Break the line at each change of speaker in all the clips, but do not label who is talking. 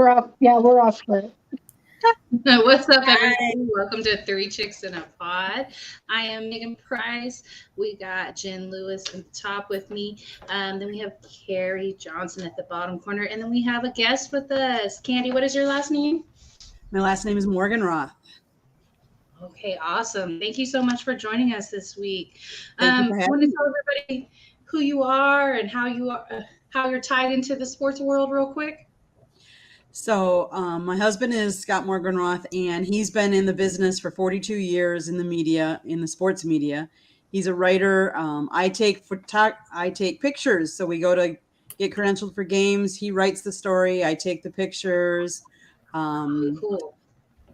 we're off. Yeah, we're off for it.
What's up, everybody? Welcome to Three Chicks in a Pod. I am Megan Price. We got Jenn Lewis at the top with me. Then we have Kari Johnson at the bottom corner. And then we have a guest with us. Candy, what is your last name?
My last name is Morgan Roth.
Okay, awesome. Thank you so much for joining us this week.
Thank you for
I
having
want to
me.
tell everybody who you are and how you're tied into the sports world real quick.
So my husband is Scott Morgan Roth, and he's been in the business for 42 years in the media, in the sports media. He's a writer. I take pictures. So we go to get credentialed for games. He writes the story. I take the pictures.
Cool.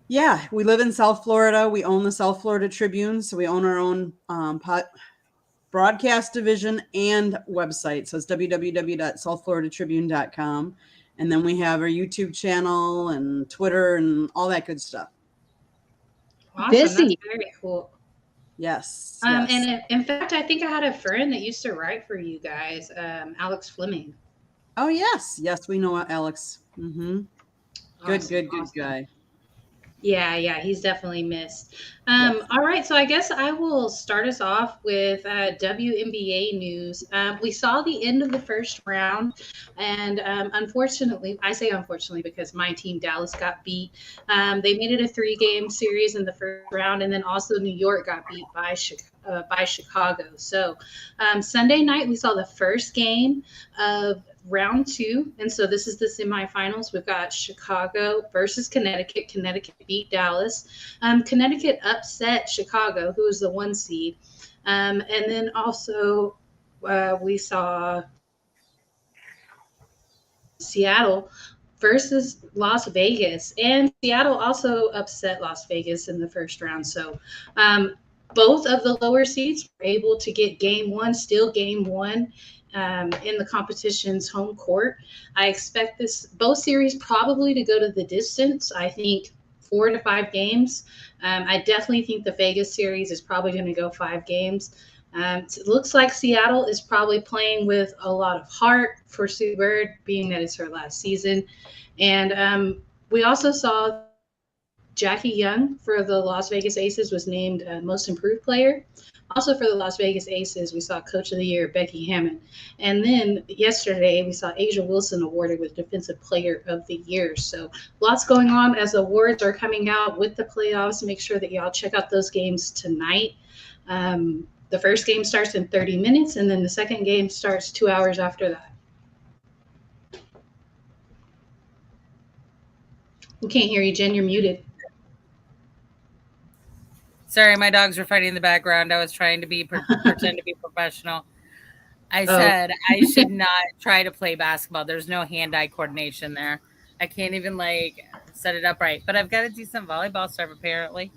Yeah, we live in South Florida. We own the South Florida Tribune. So we own our own broadcast division and website. So it's www.southfloridatribune.com. And then we have our YouTube channel and Twitter and all that good stuff.
Awesome.
Busy.
That's very cool.
Yes.
And in fact, I think I had a friend that used to write for you guys, Alex Fleming.
Oh, yes. Yes, we know Alex. Mm-hmm. Good guy.
Yeah, he's definitely missed.
Yes.
All right, so I guess I will start us off with WNBA news. We saw the end of the first round, and unfortunately, I say unfortunately because my team, Dallas, got beat. They made it a 3-game series in the first round, and then also New York got beat by Chicago. So Sunday night, we saw the first game of round 2, and so this is the semifinals. We've got Chicago versus Connecticut. Connecticut beat Dallas. Connecticut upset Chicago, who was the 1 seed, and then also we saw Seattle versus Las Vegas, and Seattle also upset Las Vegas in the first round. So both of the lower seeds were able to get game 1, still game 1. In the competition's home court. I expect both series probably to go to the distance. I think 4 to 5 games. I definitely think the Vegas series is probably going to go 5 games. It looks like Seattle is probably playing with a lot of heart for Sue Bird, being that it's her last season. And we also saw Jackie Young for the Las Vegas Aces was named Most Improved Player. Also for the Las Vegas Aces, we saw Coach of the Year, Becky Hammon. And then yesterday, we saw Asia Wilson awarded with Defensive Player of the Year. So lots going on as awards are coming out with the playoffs. Make sure that y'all check out those games tonight. The first game starts in 30 minutes, and then the second game starts 2 hours after that. We can't hear you, Jen. You're muted.
Sorry, my dogs were fighting in the background. I was trying to pretend to be professional. I said I should not try to play basketball. There's no hand-eye coordination there. I can't even set it up right. But I've got a decent volleyball serve apparently.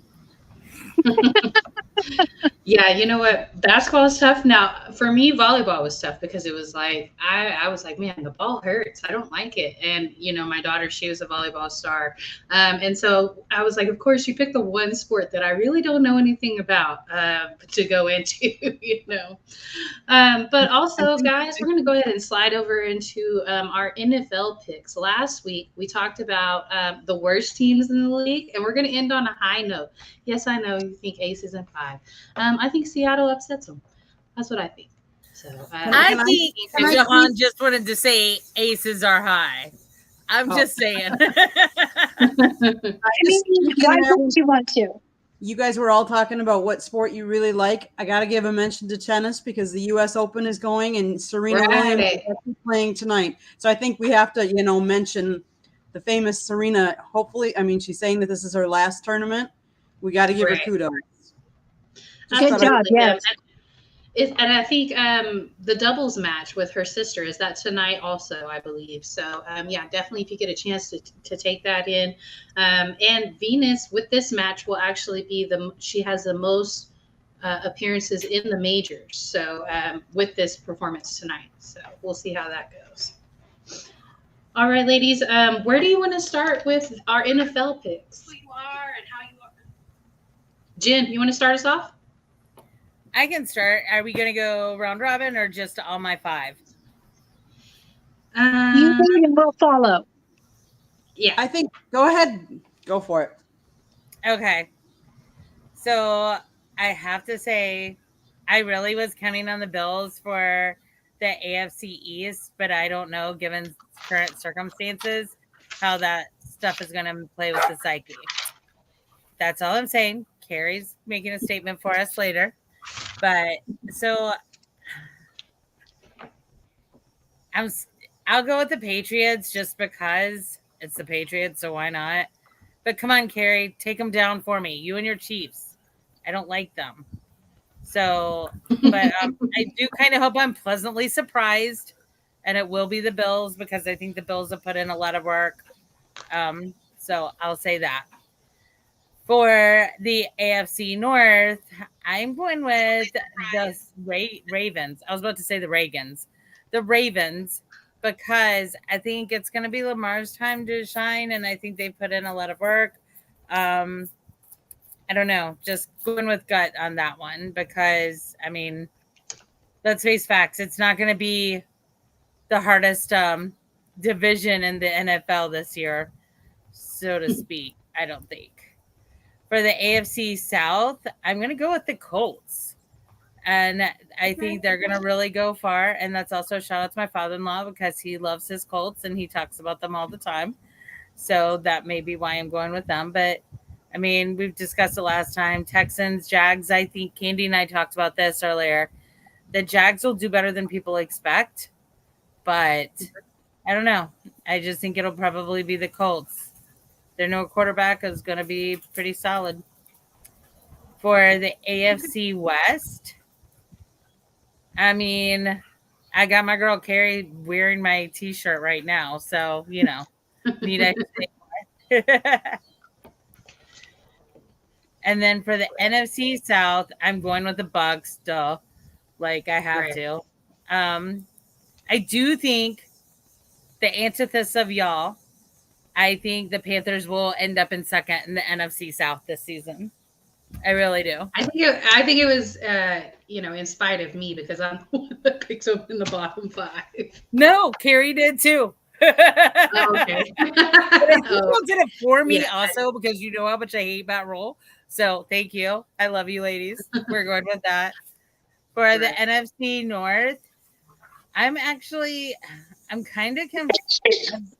Yeah, you know what? Basketball is tough. Now, for me, volleyball was tough because it was like, I was like, man, the ball hurts. I don't like it. And, my daughter, she was a volleyball star. And so I was like, of course, you picked the one sport that I really don't know anything about to go into, But also, guys, we're going to go ahead and slide over into our NFL picks. Last week, we talked about the worst teams in the league, and we're going to end on a high note. Yes, I know you think Aces and 5. I think Seattle upsets them. That's what I think. So
I think Jahan just wanted to say Aces are high. I'm just saying.
I mean, why don't you want to?
You guys were all talking about what sport you really like. I got to give a mention to tennis because the U.S. Open is going and Serena Williams is playing tonight. So I think we have to, mention the famous Serena. Hopefully, she's saying that this is her last tournament. We got to give her kudos.
Good job, yes.
And I think the doubles match with her sister is that tonight also, I believe. So, definitely if you get a chance to take that in. And Venus with this match will actually be she has the most appearances in the majors. So with this performance tonight. So we'll see how that goes. All right, ladies, where do you want to start with our NFL picks? Who you are and how you are. Jen, you want to start us off?
I can start. Are we going to go round robin or just all my 5?
You lead and we'll follow.
Yeah.
I think go ahead, go for it.
Okay. So I have to say, I really was counting on the Bills for the AFC East, but I don't know, given current circumstances, how that stuff is going to play with the psyche. That's all I'm saying. Carrie's making a statement for us later. But so I'm I'll go with the Patriots just because it's the Patriots, so why not? But come on, Carrie, take them down for me. You and your Chiefs. I don't like them. So, but I do kind of hope I'm pleasantly surprised, and it will be the Bills because I think the Bills have put in a lot of work. So I'll say that. For the AFC North, I'm going with the Ravens. I was about to say the Reagans. The Ravens, because I think it's going to be Lamar's time to shine, and I think they put in a lot of work. I don't know, just going with gut on that one because, I mean, let's face facts. It's not going to be the hardest division in the NFL this year, so to speak, I don't think. For the AFC South, I'm going to go with the Colts. And I think they're going to really go far. And that's also a shout out to my father-in-law because he loves his Colts and he talks about them all the time. So that may be why I'm going with them. But, I mean, we've discussed it last time. Texans, Jags, I think Candy and I talked about this earlier. The Jags will do better than people expect. But I don't know. I just think it'll probably be the Colts. Their no quarterback is going to be pretty solid. For the AFC West, I mean, I got my girl Carrie wearing my T-shirt right now, so you know, need I say more? And then for the NFC South, I'm going with the Bucks. Duh, like I have to. I do think the antithesis of y'all. I think the Panthers will end up in second in the NFC South this season. I really do.
I think it was in spite of me because I'm the one that picks up in the bottom 5.
No, Carrie did too.
Oh, okay.
But I think you did it for me also because you know how much I hate that role. So thank you. I love you, ladies. We're going with that. For the NFC North, I'm kind of I'm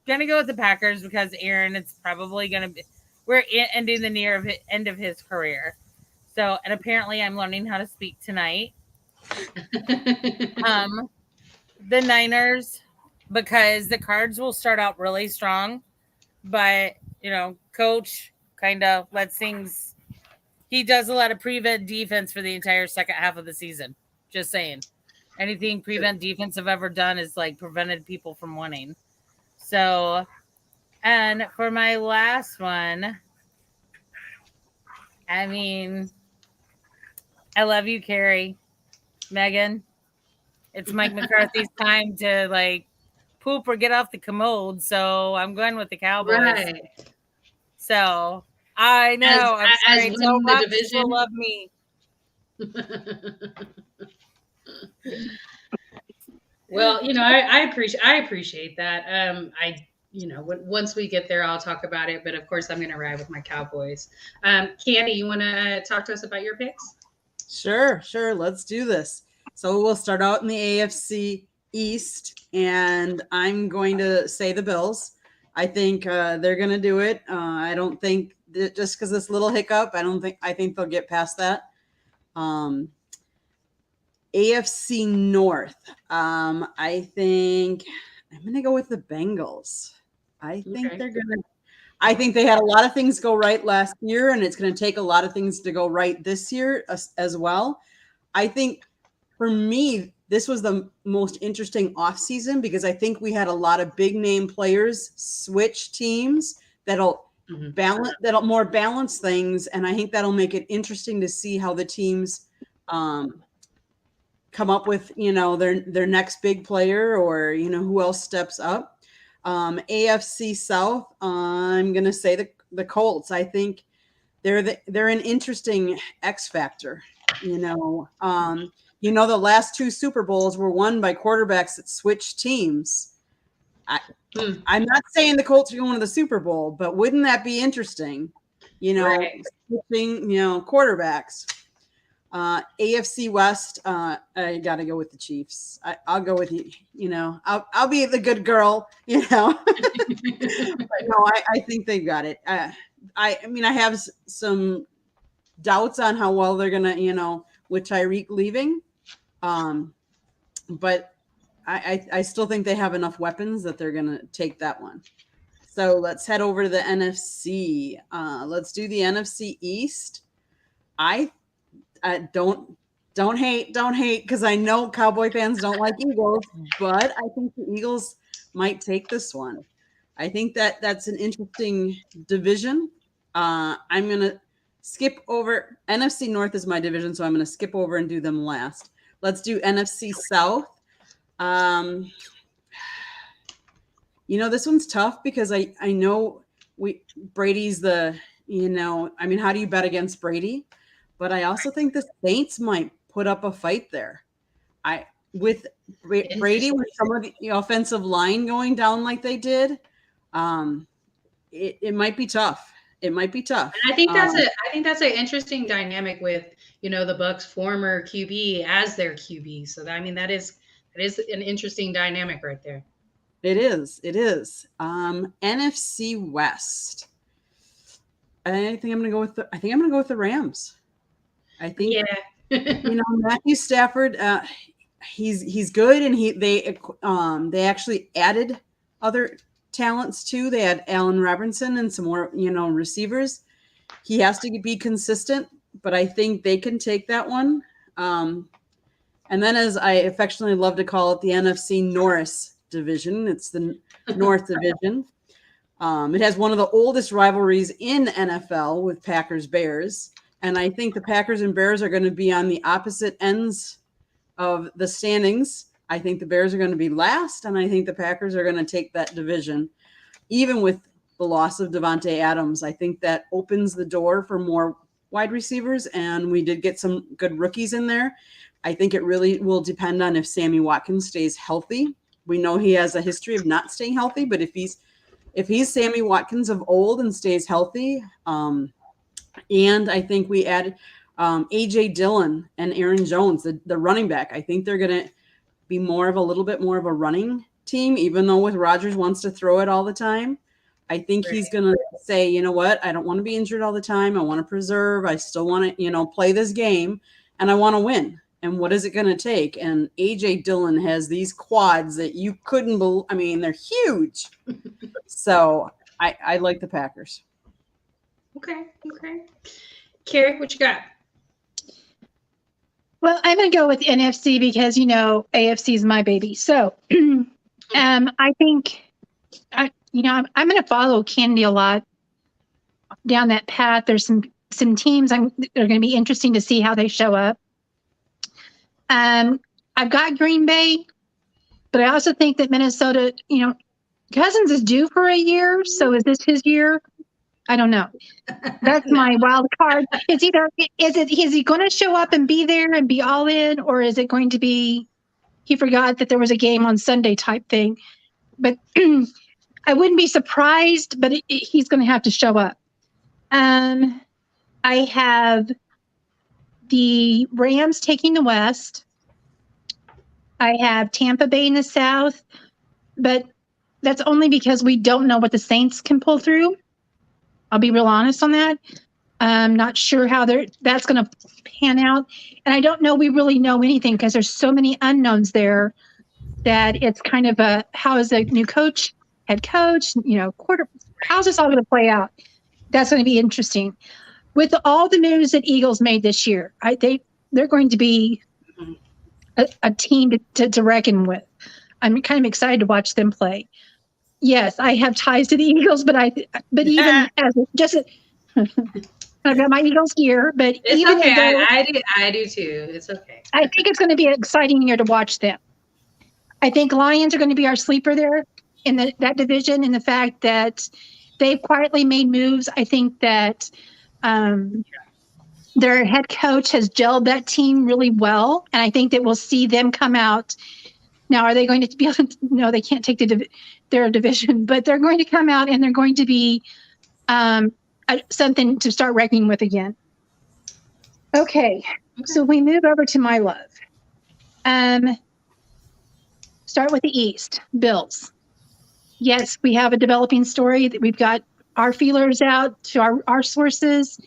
gonna go with the Packers because Aaron, it's probably gonna be we're ending the end of his career. So, and apparently I'm learning how to speak tonight. The Niners, because the Cards will start out really strong, but coach kind of lets things. He does a lot of prevent defense for the entire second half of the season. Just saying. Anything prevent defense have ever done is like prevented people from winning. So, and for my last one, I mean, I love you, Carrie. Megan, it's Mike McCarthy's time to like poop or get off the commode. So I'm going with the Cowboys. Right. So I know I'm sorry. So the division will love me.
Well, I appreciate that. Once we get there, I'll talk about it. But of course, I'm going to ride with my Cowboys. Candy, you want to talk to us about your picks?
Sure. Let's do this. So we'll start out in the AFC East, and I'm going to say the Bills. I think they're going to do it. I don't think that just because this little hiccup, I think they'll get past that. AFC North. I think I'm going to go with the Bengals. I think I think they had a lot of things go right last year, and it's going to take a lot of things to go right this year as well. I think for me, this was the most interesting offseason because I think we had a lot of big name players switch teams that'll more balance things. And I think that'll make it interesting to see how the teams come up with, their next big player or, who else steps up. AFC South, I'm going to say the Colts. I think they're an interesting X factor, the last 2 Super Bowls were won by quarterbacks that switched teams. I'm not saying the Colts are going to the Super Bowl, but wouldn't that be interesting?
Right.
Switching, quarterbacks. AFC West, I got to go with the Chiefs. I'll go with you. I'll be the good girl. But no, I think they've got it. I have some doubts on how well they're gonna, with Tyreek leaving, but I still think they have enough weapons that they're gonna take that one. So let's head over to the NFC. Let's do the NFC East. I don't hate because I know Cowboy fans don't like Eagles, but I think the Eagles might take this one. I think that's an interesting division. I'm gonna skip over. NFC North is my division, so I'm gonna skip over and do them last. Let's do NFC South. This one's tough because I know Brady's the, how do you bet against Brady? But I also think the Saints might put up a fight there. With Brady, with some of the offensive line going down like they did, it might be tough. It might be tough.
And I think that's an interesting dynamic with, the Bucs' former QB as their QB. So that is an interesting dynamic right there.
It is. NFC West. I think I'm going to go with the Rams. I think, Matthew Stafford, he's good, and they actually added other talents too. They had Allen Robinson and some more, receivers. He has to be consistent, but I think they can take that one. And then, as I affectionately love to call it, the NFC Norris division. It's the North division. It has one of the oldest rivalries in NFL with Packers-Bears. And I think the Packers and Bears are going to be on the opposite ends of the standings. I think the Bears are going to be last, and I think the Packers are going to take that division. Even with the loss of Devontae Adams, I think that opens the door for more wide receivers, and we did get some good rookies in there. I think it really will depend on if Sammy Watkins stays healthy. We know he has a history of not staying healthy, but if he's Sammy Watkins of old and stays healthy, and I think we added A.J. Dillon and Aaron Jones, the running back. I think they're going to be a little bit more of a running team, even though with Rodgers wants to throw it all the time. I think he's going to say, you know what, I don't want to be injured all the time. I want to preserve. I still want to, play this game, and I want to win. And what is it going to take? And A.J. Dillon has these quads that you couldn't believe. They're huge. So I like the Packers.
Okay. Kari, what you got?
Well, I'm going to go with NFC because, AFC is my baby. So I think, I'm going to follow Candy a lot down that path. There's some teams that are going to be interesting to see how they show up. I've got Green Bay, but I also think that Minnesota, Cousins is due for a year. So is this his year? I don't know. That's my wild card. Is he going to show up and be there and be all in, or is it going to be he forgot that there was a game on Sunday type thing? But I wouldn't be surprised, but he's going to have to show up. I have the Rams taking the West. I have Tampa Bay in the South, but that's only because we don't know what the Saints can pull through. I'll be real honest on that. I'm not sure how that's going to pan out. And I don't know we really know anything because there's so many unknowns there that it's kind of how is the new coach, head coach, how's this all going to play out? That's going to be interesting. With all the moves that Eagles made this year, they're going to be a team to reckon with. I'm kind of excited to watch them play. Yes, I have ties to the Eagles, but even I've got my Eagles gear. But
it's
even
okay.
though,
I do too. It's okay.
I think it's going to be an exciting year to watch them. I think Lions are going to be our sleeper there in that division, in the fact that they've quietly made moves. I think that their head coach has gelled that team really well, and I think that we'll see them come out. Now, are they going to be able to? No, they can't take the their division, but they're going to come out and they're going to be something to start reckoning with again. Okay, so we move over to my love. Start with the East, Bills. Yes, we have a developing story that we've got our feelers out to our sources.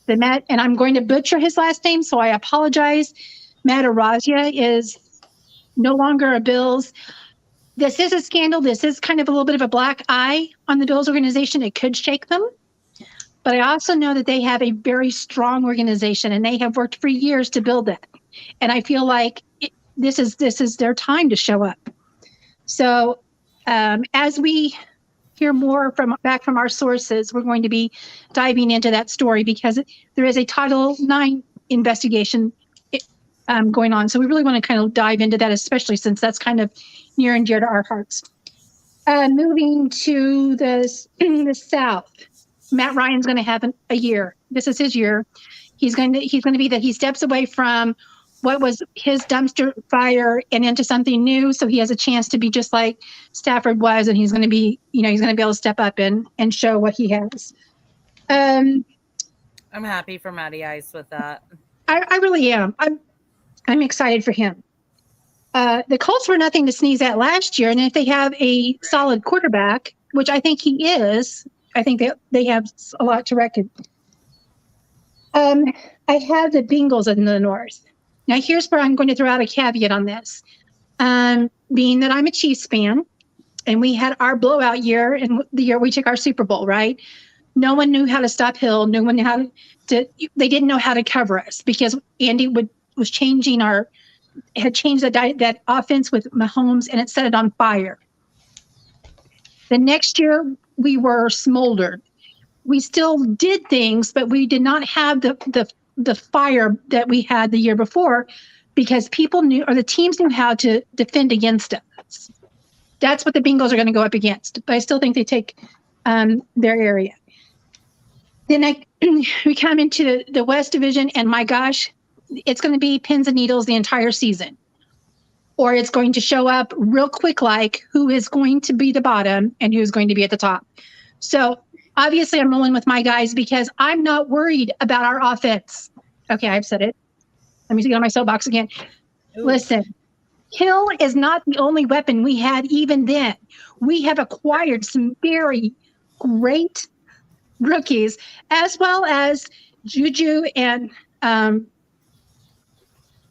The Matt, and I'm going to butcher his last name, so I apologize. Matt Arazia is no longer a Bills. This is a scandal. This is kind of a little bit of a black eye on the Bills organization. It could shake them. But I also know that they have a very strong organization, and they have worked for years to build that. And I feel like this is their time to show up. So as we hear more back from our sources, we're going to be diving into that story because there is a Title IX investigation going on. So we really want to kind of dive into that, especially since that's kind of near and dear to our hearts. Moving to the South, Matt Ryan's going to have a year. This is his year. He's going to be that he steps away from what was his dumpster fire and into something new. So he has a chance to be just like Stafford was, and he's going to be able to step up and show what he has.
I'm happy for Matty Ice with that.
I really am. I'm excited for him. The Colts were nothing to sneeze at last year, and if they have a solid quarterback, which I think he is, I think they have a lot to reckon. I have the Bengals in the North. Now, here's where I'm going to throw out a caveat on this. Being that I'm a Chiefs fan, and we had our blowout year, and the year we took our Super Bowl, right? No one knew how to stop Hill. No one knew how to. They didn't know how to cover us because Andy was changing had changed that offense with Mahomes, and it set it on fire. The next year, we were smoldered. We still did things, but we did not have the fire that we had the year before because people knew, or the teams knew how to defend against us. That's what the Bengals are going to go up against. But I still think they take their area. Then we come into the West Division, and my gosh, it's going to be pins and needles the entire season. Or it's going to show up real quick, like who is going to be the bottom and who's going to be at the top. So obviously I'm rolling with my guys because I'm not worried about our offense. Okay, I've said it. Let me get on my soapbox again. Ooh. Listen, Hill is not the only weapon we had even then. We have acquired some very great rookies, as well as Juju and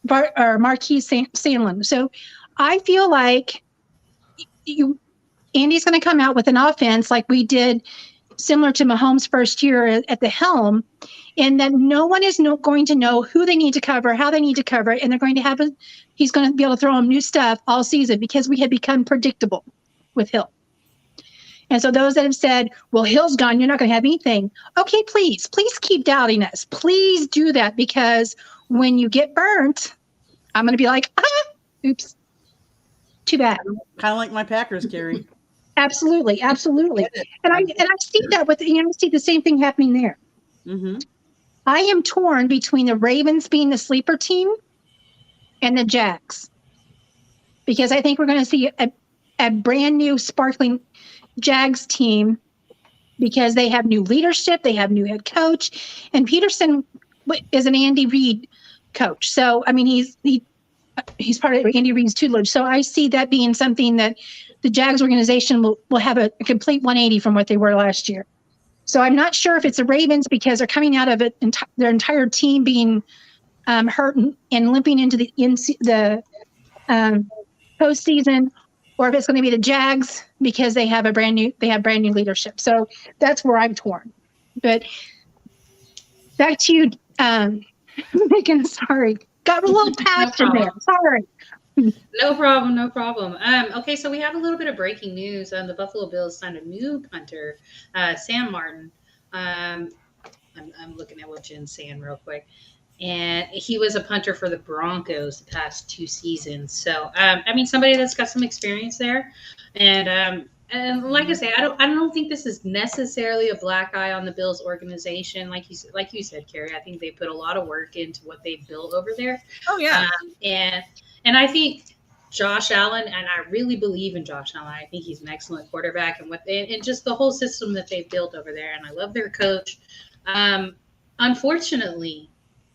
Marquise Sandlin. So I feel like Andy's going to come out with an offense like we did, similar to Mahomes' first year at the helm, and that no one is going to know who they need to cover, how they need to cover it, and they're going to he's going to be able to throw them new stuff all season because we had become predictable with Hill. And so those that have said, well, Hill's gone, you're not going to have anything. Okay, please keep doubting us. Please do that, because when you get burnt, I'm going to be like, oops, too bad.
Kind of like my Packers, Kari.
Absolutely. And I see that I see the same thing happening there.
Mm-hmm.
I am torn between the Ravens being the sleeper team and the Jags, because I think we're going to see a brand new sparkling Jags team because they have new leadership, they have new head coach, and Peterson is an Andy Reid coach. So I mean, he's part of Andy Reid's tutelage. So I see that being something that the Jags organization will have a complete 180 from what they were last year. So I'm not sure if it's the Ravens because they're coming out of it, their entire team being hurt and limping into the postseason, or if it's going to be the Jags because they have brand new leadership. So that's where I'm torn. But back to you, Megan. Sorry, got a little passion there. Sorry.
No problem. Okay, so we have a little bit of breaking news. The Buffalo Bills signed a new punter, Sam Martin. I'm looking at what Jen's saying real quick. And he was a punter for the Broncos the past 2 seasons. So, I mean, somebody that's got some experience there. And like I say, I don't think this is necessarily a black eye on the Bills organization. Like you said, Kari, I think they put a lot of work into what they built over there.
Oh yeah.
And I think Josh Allen, and I really believe in Josh Allen. I think he's an excellent quarterback, and just the whole system that they've built over there. And I love their coach. Unfortunately,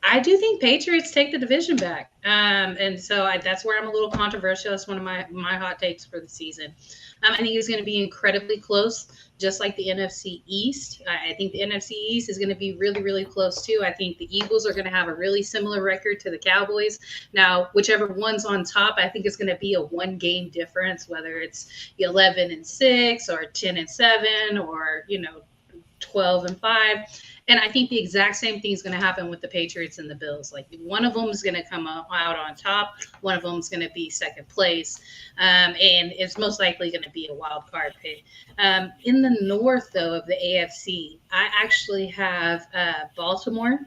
I do think Patriots take the division back, and so that's where I'm a little controversial. That's one of my hot takes for the season. I think it's going to be incredibly close, just like the NFC East. I think the NFC East is going to be really, really close too. I think the Eagles are going to have a really similar record to the Cowboys. Now, whichever one's on top, I think it's going to be a 1-game difference, whether it's 11-6 or 10-7 or 12-5. And I think the exact same thing is going to happen with the Patriots and the Bills. Like, one of them is going to come out on top. One of them is going to be second place. And it's most likely going to be a wild card pick. In the north, though, of the AFC, I actually have Baltimore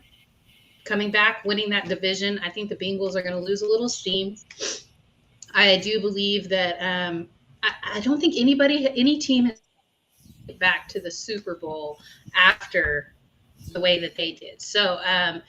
coming back, winning that division. I think the Bengals are going to lose a little steam. I do believe that I don't think any team is back to the Super Bowl after the way that they did. So, I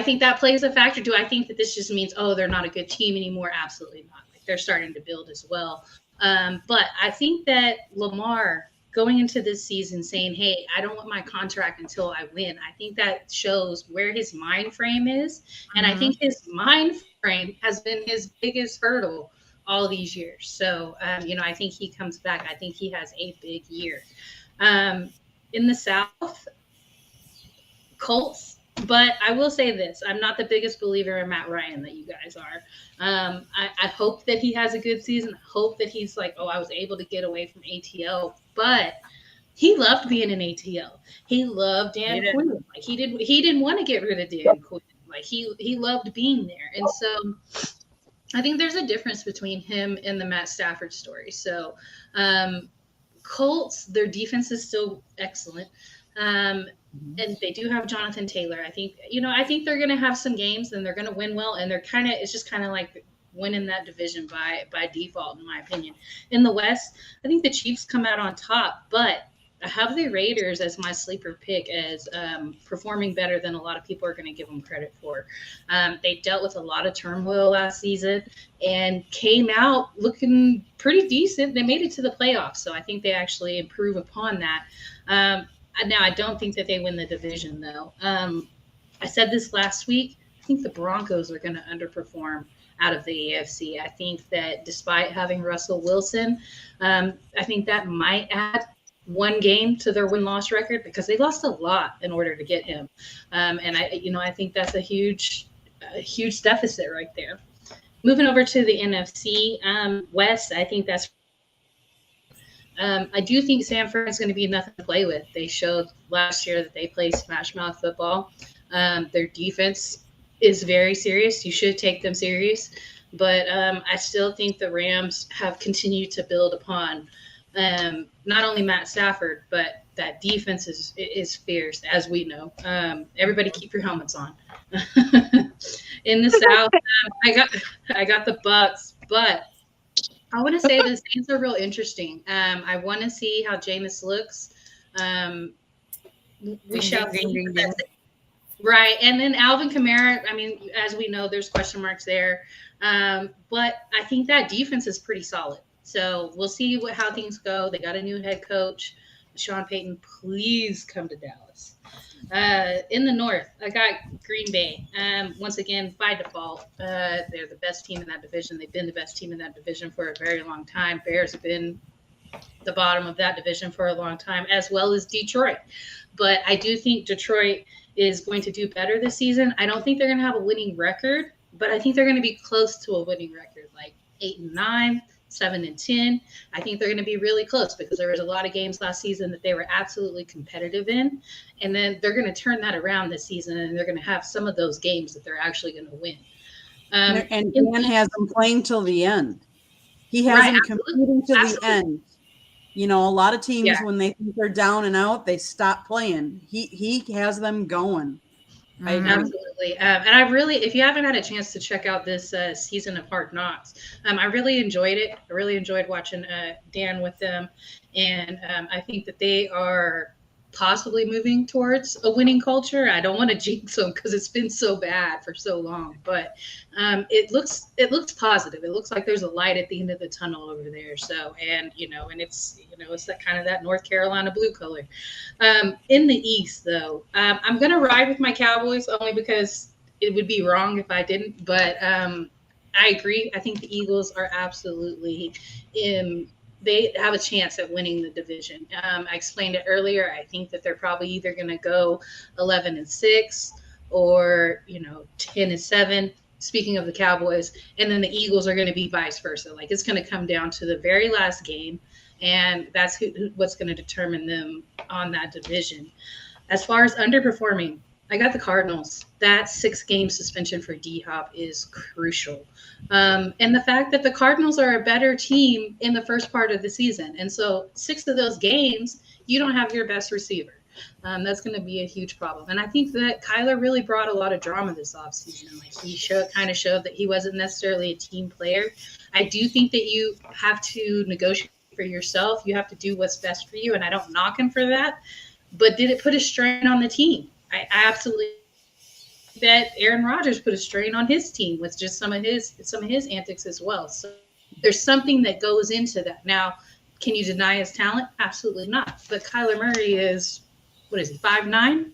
think that plays a factor. Do I think that this just means, they're not a good team anymore? Absolutely not. Like, they're starting to build as well. But I think that Lamar going into this season saying, hey, I don't want my contract until I win, I think that shows where his mind frame is. And I think his mind frame has been his biggest hurdle all these years. So, I think he comes back. I think he has a big year. In the South, Colts. But I will say this, I'm not the biggest believer in Matt Ryan that you guys are. I hope that he has a good season. I hope that he's like, I was able to get away from ATL. But he loved being in ATL. He loved Dan Quinn. Like, he didn't want to get rid of Dan Quinn. Like, he loved being there. And so I think there's a difference between him and the Matt Stafford story. So Colts, their defense is still excellent. And they do have Jonathan Taylor. I think they're going to have some games and they're going to win well. And it's just kind of like winning that division by default, in my opinion. In the West, I think the Chiefs come out on top, but I have the Raiders as my sleeper pick as performing better than a lot of people are going to give them credit for. They dealt with a lot of turmoil last season and came out looking pretty decent. They made it to the playoffs, so I think they actually improve upon that. Now, I don't think that they win the division, though. I said this last week. I think the Broncos are going to underperform out of the AFC. I think that despite having Russell Wilson, I think that might add one game to their win-loss record because they lost a lot in order to get him. And I think that's a huge deficit right there. Moving over to the NFC West, I think that's I do think San Fran is going to be nothing to play with. They showed last year that they play smash mouth football. Their defense is very serious. You should take them serious. But I still think the Rams have continued to build upon not only Matt Stafford, but that defense is fierce, as we know. Everybody keep your helmets on. In the South, I got the Bucks, but I want to say the Saints are real interesting. I want to see how Jameis looks. We shall see. Right. And then Alvin Kamara, I mean, as we know, there's question marks there. But I think that defense is pretty solid. So we'll see how things go. They got a new head coach. Sean Payton, please come to Dallas. In the North, I got Green Bay. Once again, by default, they're the best team in that division. They've been the best team in that division for a very long time. Bears have been the bottom of that division for a long time, as well as Detroit. But I do think Detroit is going to do better this season. I don't think they're going to have a winning record, but I think they're going to be close to a winning record, like 8-9. 7-10. I think they're going to be really close because there was a lot of games last season that they were absolutely competitive in. And then they're going to turn that around this season and they're going to have some of those games that they're actually going to win.
And Dan has them playing till the end. He has them competing to the end. A lot of teams, when they think they're down and out, they stop playing. He has them going.
Absolutely. And I really, if you haven't had a chance to check out this season of Hard Knocks, I really enjoyed it. I really enjoyed watching Dan with them. And I think that they are possibly moving towards a winning culture. I don't want to jinx them because it's been so bad for so long, but it looks positive. It looks like there's a light at the end of the tunnel over there. So, and it's that kind of that North Carolina blue color. In the East, though, I'm gonna ride with my Cowboys only because it would be wrong if I didn't. But I agree. I think the Eagles are absolutely in. They have a chance at winning the division. I explained it earlier. I think that they're probably either going to go 11-6 or 10-7. Speaking of the Cowboys, and then the Eagles are going to be vice versa. Like it's going to come down to the very last game, and that's what's going to determine them on that division. As far as underperforming, I got the Cardinals. That 6-game suspension for D-Hop is crucial. And the fact that the Cardinals are a better team in the first part of the season. And so 6 of those games, you don't have your best receiver. That's going to be a huge problem. And I think that Kyler really brought a lot of drama this offseason. Like he kind of showed that he wasn't necessarily a team player. I do think that you have to negotiate for yourself. You have to do what's best for you. And I don't knock him for that. But did it put a strain on the team? I absolutely bet Aaron Rodgers put a strain on his team with just some of his antics as well. So there's something that goes into that. Now, can you deny his talent? Absolutely not. But Kyler Murray is, what is he, 5'9"?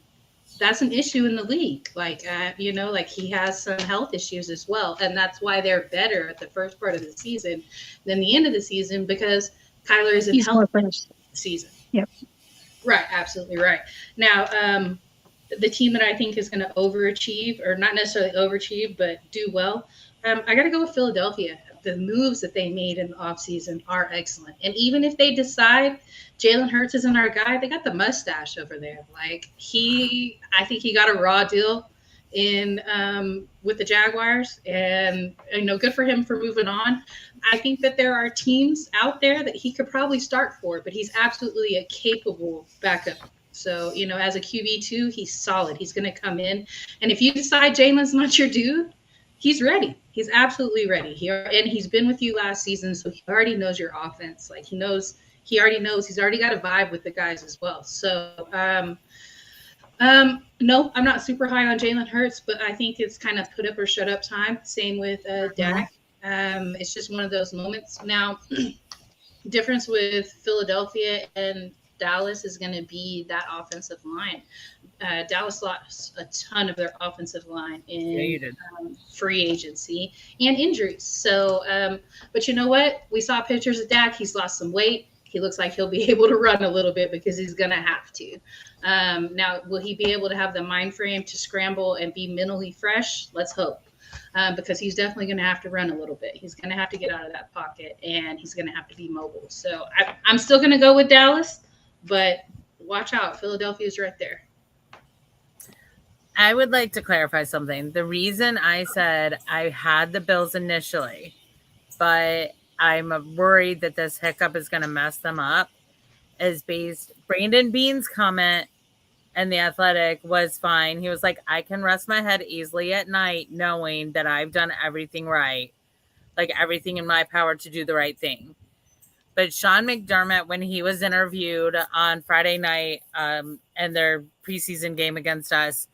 That's an issue in the league. Like, like he has some health issues as well. And that's why they're better at the first part of the season than the end of the season because Kyler is in health season.
Yep.
Right. Absolutely right. Now, the team that I think is going to overachieve, or not necessarily overachieve, but do well, I got to go with Philadelphia. The moves that they made in the offseason are excellent. And even if they decide Jalen Hurts isn't our guy, they got the mustache over there. Like I think he got a raw deal in with the Jaguars, and good for him for moving on. I think that there are teams out there that he could probably start for, but he's absolutely a capable backup. So, as a QB2, he's solid. He's going to come in. And if you decide Jalen's not your dude, he's ready. He's absolutely ready. He's been with you last season, so he already knows your offense. Like he already knows. He's already got a vibe with the guys as well. So, no, I'm not super high on Jalen Hurts, but I think it's kind of put up or shut up time. Same with Dak. It's just one of those moments. Now, difference with Philadelphia and Dallas is going to be that offensive line. Dallas lost a ton of their offensive line in free agency and injuries. So, but you know what? We saw pictures of Dak. He's lost some weight. He looks like he'll be able to run a little bit because he's going to have to. Now, will he be able to have the mind frame to scramble and be mentally fresh? Let's hope. Because he's definitely going to have to run a little bit. He's going to have to get out of that pocket, and he's going to have to be mobile. So I'm still going to go with Dallas. But watch out, Philadelphia's right there.
I would like to clarify something. The reason I said I had the Bills initially, but I'm worried that this hiccup is going to mess them up, is based Brandon Bean's comment and The Athletic was fine. He was like, I can rest my head easily at night knowing that I've done everything right, like everything in my power to do the right thing. But Sean McDermott, when he was interviewed on Friday night in their preseason game against us,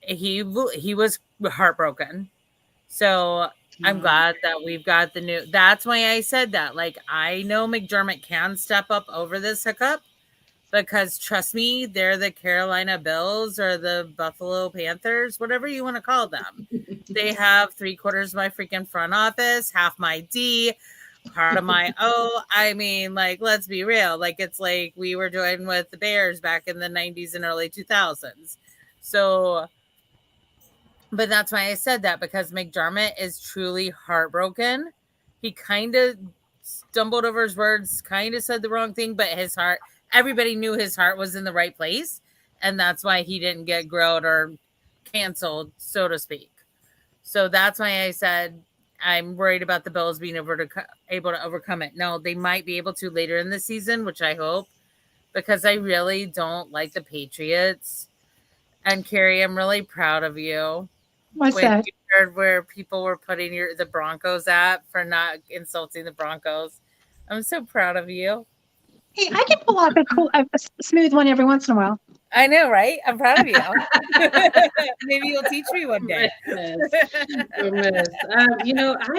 he was heartbroken. So I'm glad that we've got the new. That's why I said that. Like, I know McDermott can step up over this hiccup because, trust me, they're the Carolina Bills or the Buffalo Panthers, whatever you want to call them. They have 3/4 of my freaking front office, half my D, part of my O. I mean, like, let's be real. Like, it's like we were doing with the Bears back in the 90s and early 2000s. So, but that's why I said that, because McDermott is truly heartbroken. He kind of stumbled over his words, kind of said the wrong thing, but his heart, everybody knew his heart was in the right place. And that's why he didn't get grilled or canceled, so to speak. So that's why I said I'm worried about the Bills being able to overcome it. No, they might be able to later in the season, which I hope, because I really don't like the Patriots. And Kari, I'm really proud of you.
What's that?
You heard where people were putting the Broncos at for not insulting the Broncos. I'm so proud of you.
Hey, I can pull off a smooth one every once in a while.
I know, right? I'm proud of you. Maybe you'll teach me one day.
I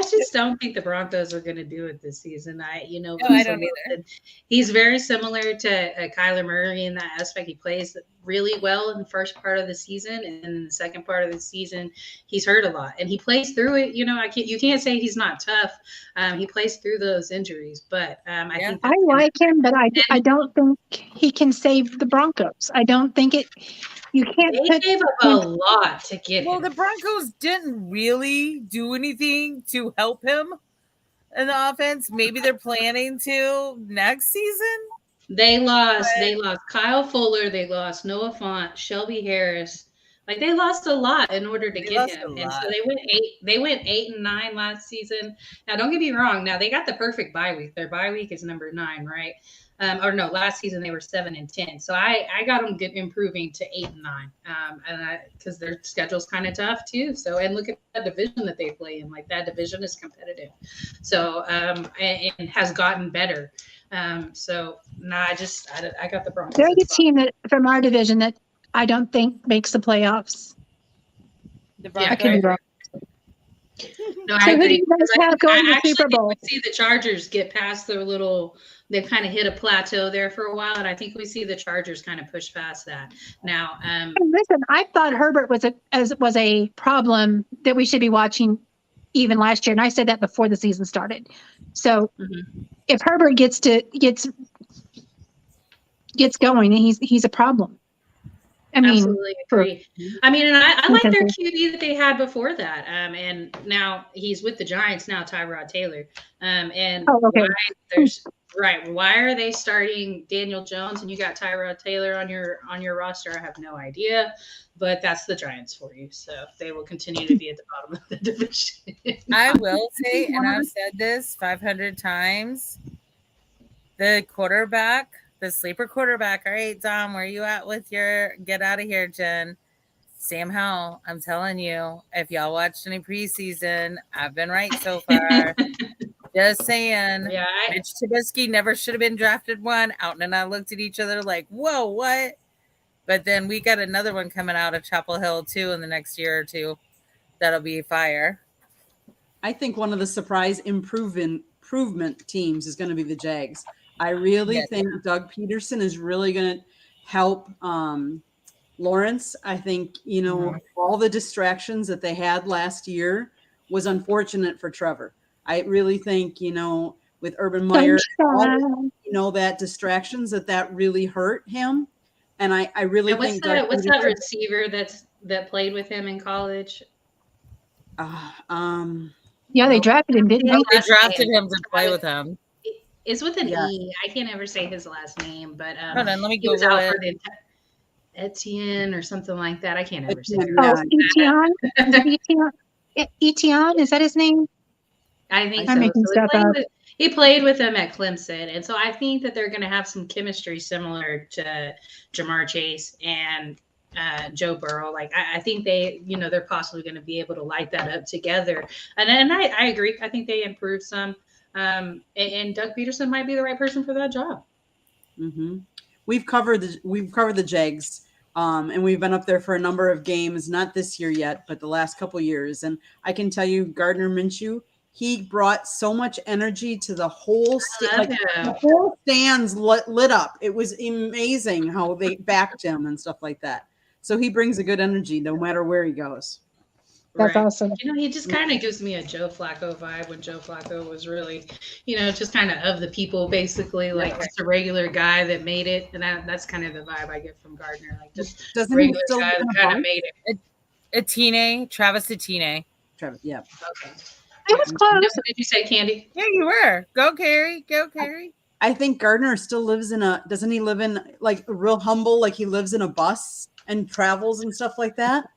just don't think the Broncos are going to do it this season.
I don't either.
He's very similar to Kyler Murray in that aspect. He plays really well in the first part of the season, and in the second part of the season, he's hurt a lot, and he plays through it. You can't say he's not tough. He plays through those injuries, but I think
I like him, but I don't think he can save the Broncos. I don't think it. You can't.
They gave up a lot to get him.
Well, the Broncos didn't really do anything to help him in the offense. Maybe they're planning to next season.
They lost Kyle Fuller. They lost Noah Fant, Shelby Harris. Like, they lost a lot in order to get him. And so they went 8-9 last season. Now, don't get me wrong. Now, they got the perfect bye week. Their bye week is number 9, right? Or no, last season they were 7-10. So I got them improving to 8-9. Because their schedule's kind of tough too. So, and look at that division that they play in. Like, that division is competitive. So, and has gotten better. I got the Broncos.
They're the team that from our division that I don't think makes the playoffs.
The Broncos.
I could be wrong.
No, I agree.
Who do you guys have going to the Super Bowl?
See the Chargers get past their little. They've kind of hit a plateau there for a while, and I think we see the Chargers kind of push past that now.
Listen, I thought Herbert was a problem that we should be watching even last year, and I said that before the season started. So if Herbert gets going, he's a problem. I mean,
absolutely agree. And I like their QB that they had before that. And now he's with the Giants now, Tyrod Taylor. Why are they starting Daniel Jones and you got Tyrod Taylor on your roster? I have no idea, but that's the Giants for you. So they will continue to be at the bottom of the division.
I will say, and I've said this 500 times, the quarterback, the sleeper quarterback. All right, Dom, where are you at with your get out of here, Jen? Sam Howell, I'm telling you, if y'all watched any preseason, I've been right so far. Just saying.
Yeah,
Mitch Trubisky never should have been drafted one. Alton and I looked at each other like, whoa, what? But then we got another one coming out of Chapel Hill, too, in the next year or two. That'll be fire.
I think one of the surprise improvement teams is going to be the Jags. I really think Doug Peterson is really going to help Lawrence. I think, all the distractions that they had last year was unfortunate for Trevor. I really think, with Urban Meyer, that distractions that really hurt him. And I really think
what's that receiver that played with him in college?
Yeah, they drafted him, didn't they?
They drafted him to play with him.
It's with an E. I can't ever say his last name, but
hold on, let me Google it.
Etienne or something like that. I can't ever say it.
Etienne, is that his name?
I think
I'm making stuff up.
He played with him at Clemson, and so I think that they're going to have some chemistry similar to Jamar Chase and Joe Burrow. Like I think they're possibly going to be able to light that up together. And I agree. I think they improved some. And Doug Peterson might be the right person for that job.
Mm-hmm. We've covered the Jags, and we've been up there for a number of games. Not this year yet, but the last couple years. And I can tell you, Gardner Minshew, he brought so much energy to the whole the whole stands lit up. It was amazing how they backed him and stuff like that. So he brings a good energy no matter where he goes.
That's awesome.
He just kind of gives me a Joe Flacco vibe when Joe Flacco was really, just kind of the people, basically, like just a regular guy that made it. And that's kind of the vibe I get from Gardner, like just a regular guy that kind of made it.
Travis Etienne.
Travis, yeah.
Okay.
It was close.
What did you say, Candy?
Yeah, you were. Go, Carrie. Go, Carrie.
I think Gardner still lives doesn't he live in like real humble, like he lives in a bus and travels and stuff like that?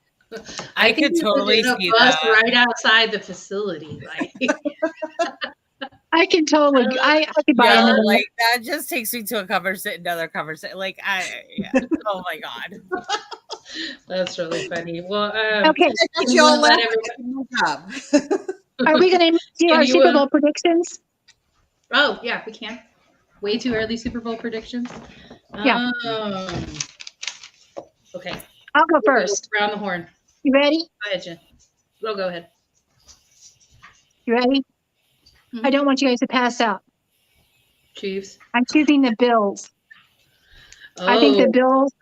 I could totally see
bus
that
right outside the facility. Like
I can totally. I could buy another.
Like that just takes me to another conversation. Like oh my god,
that's really funny. Well,
okay. Are we going to do our Super Bowl predictions?
Oh yeah, we can. Way too early Super Bowl predictions?
Yeah.
Okay.
I'll go first.
Round the horn.
You ready?
Go ahead, Jen. Go ahead.
You ready?
Mhm.
I don't want you guys to pass out.
Chiefs.
I'm choosing the Bills.
Oh,
I think the Bills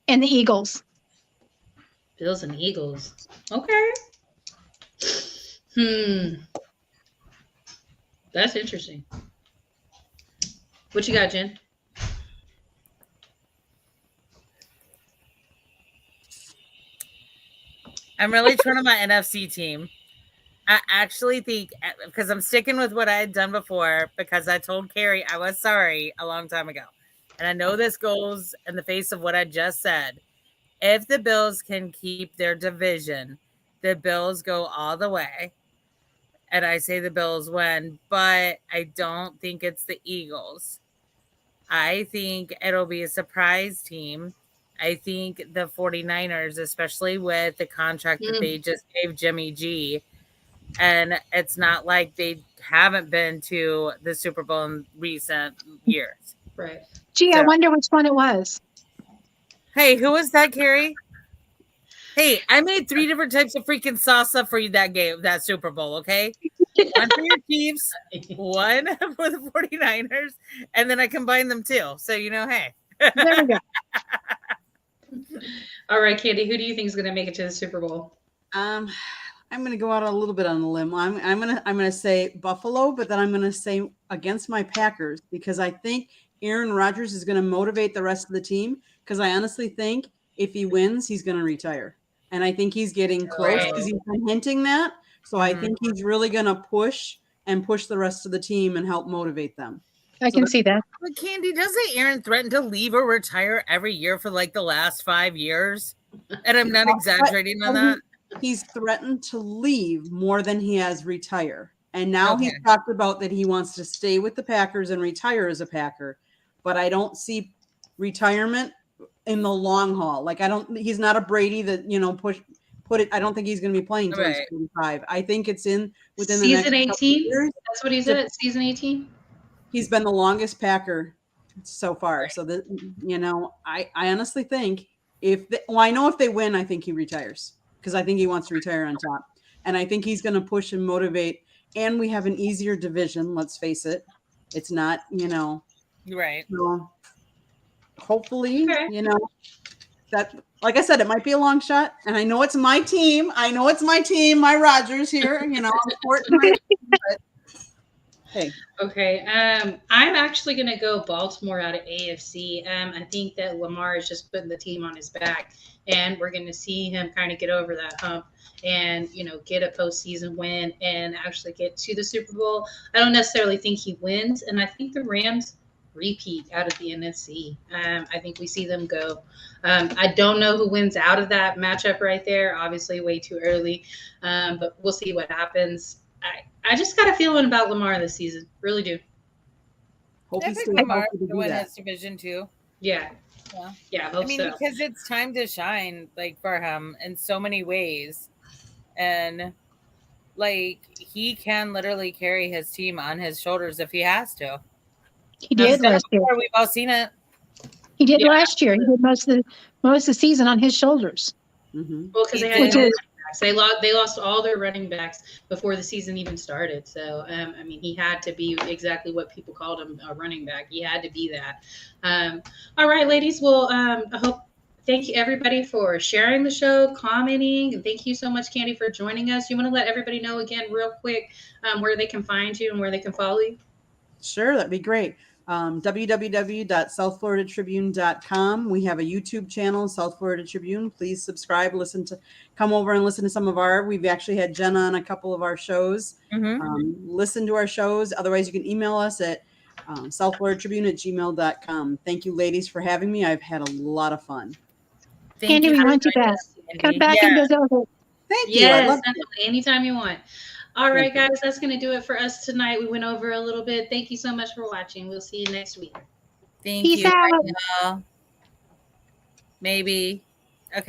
and the Eagles.
Bills and Eagles. Okay. That's interesting. What you got, Jen?
I'm really torn on my NFC team. I actually think, because I'm sticking with what I had done before, because I told Kari I was sorry a long time ago. And I know this goes in the face of what I just said. If the Bills can keep their division, the Bills go all the way. And I say the Bills win, but I don't think it's the Eagles. I think it'll be a surprise team. I think the 49ers, especially with the contract that they just gave Jimmy G, and it's not like they haven't been to the Super Bowl in recent years.
Right.
Gee, I wonder which one it was.
Hey, who was that, Kari? Hey, I made 3 different types of freaking salsa for you that Super Bowl, okay? One for your Chiefs, one for the 49ers, and then I combined them too. So, hey.
There we go.
All right, Candy, who do you think is going to make it to the Super Bowl?
I'm going to go out a little bit on a limb. I'm going to say Buffalo, but then I'm going to say against my Packers, because I think Aaron Rodgers is going to motivate the rest of the team, because I honestly think if he wins, he's going to retire. And I think he's getting close because he's been hinting that. So I think he's really going to push the rest of the team and help motivate them.
I can see that.
But Candy, doesn't Aaron threaten to leave or retire every year for like the last 5 years? And I'm not exaggerating on that.
He's threatened to leave more than he has retire. And now he's talked about that he wants to stay with the Packers and retire as a Packer. But I don't see retirement in the long haul. Like he's not a Brady that, put it. I don't think he's going to be playing until he's 45. I think it's within
season
the next
18.
Years.
That's what he said. Season 18.
He's been the longest Packer so far. So I honestly think I know if they win, I think he retires, because I think he wants to retire on top. And I think he's going to push and motivate. And we have an easier division. Let's face it. It's not,
Right.
So hopefully, that, like I said, it might be a long shot. And I know it's my team. My Rodgers here, I'm supporting my team, but hey.
Okay. I'm actually going to go Baltimore out of AFC. I think that Lamar is just putting the team on his back, and we're going to see him kind of get over that hump and, get a postseason win and actually get to the Super Bowl. I don't necessarily think he wins, and I think the Rams repeat out of the NFC. I think we see them go. I don't know who wins out of that matchup right there. Obviously, way too early, but we'll see what happens. I just got a feeling about Lamar this season. Really do.
I think Lamar to win his division too.
Yeah. I hope so.
Because it's time to shine, like, for him in so many ways. And, like, he can literally carry his team on his shoulders if he has to.
He did last year.
We've all seen it.
He did last year. He did most of the season on his shoulders.
Mm-hmm.
Well, because they lost all their running backs before the season even started. So, he had to be exactly what people called him, a running back. He had to be that. All right, ladies. Well, thank you, everybody, for sharing the show, commenting. And thank you so much, Candy, for joining us. You want to let everybody know again real quick where they can find you and where they can follow you?
Sure, that'd be great. www.southfloridatribune.com. We have a YouTube channel, South Florida Tribune. Please subscribe, come over and listen to some of we've actually had Jen on a couple of our shows. Listen to our shows. Otherwise, you can email us at southfloridatribune@gmail.com. Thank you, ladies, for having me. I've had a lot of fun.
Candy, we want you back. Come back and visit.
Thank you.
Yes, anytime you want. All right, guys, that's going to do it for us tonight. We went over a little bit. Thank you so much for watching. We'll see you next week.
Thank you.
Peace out.
Maybe. Okay.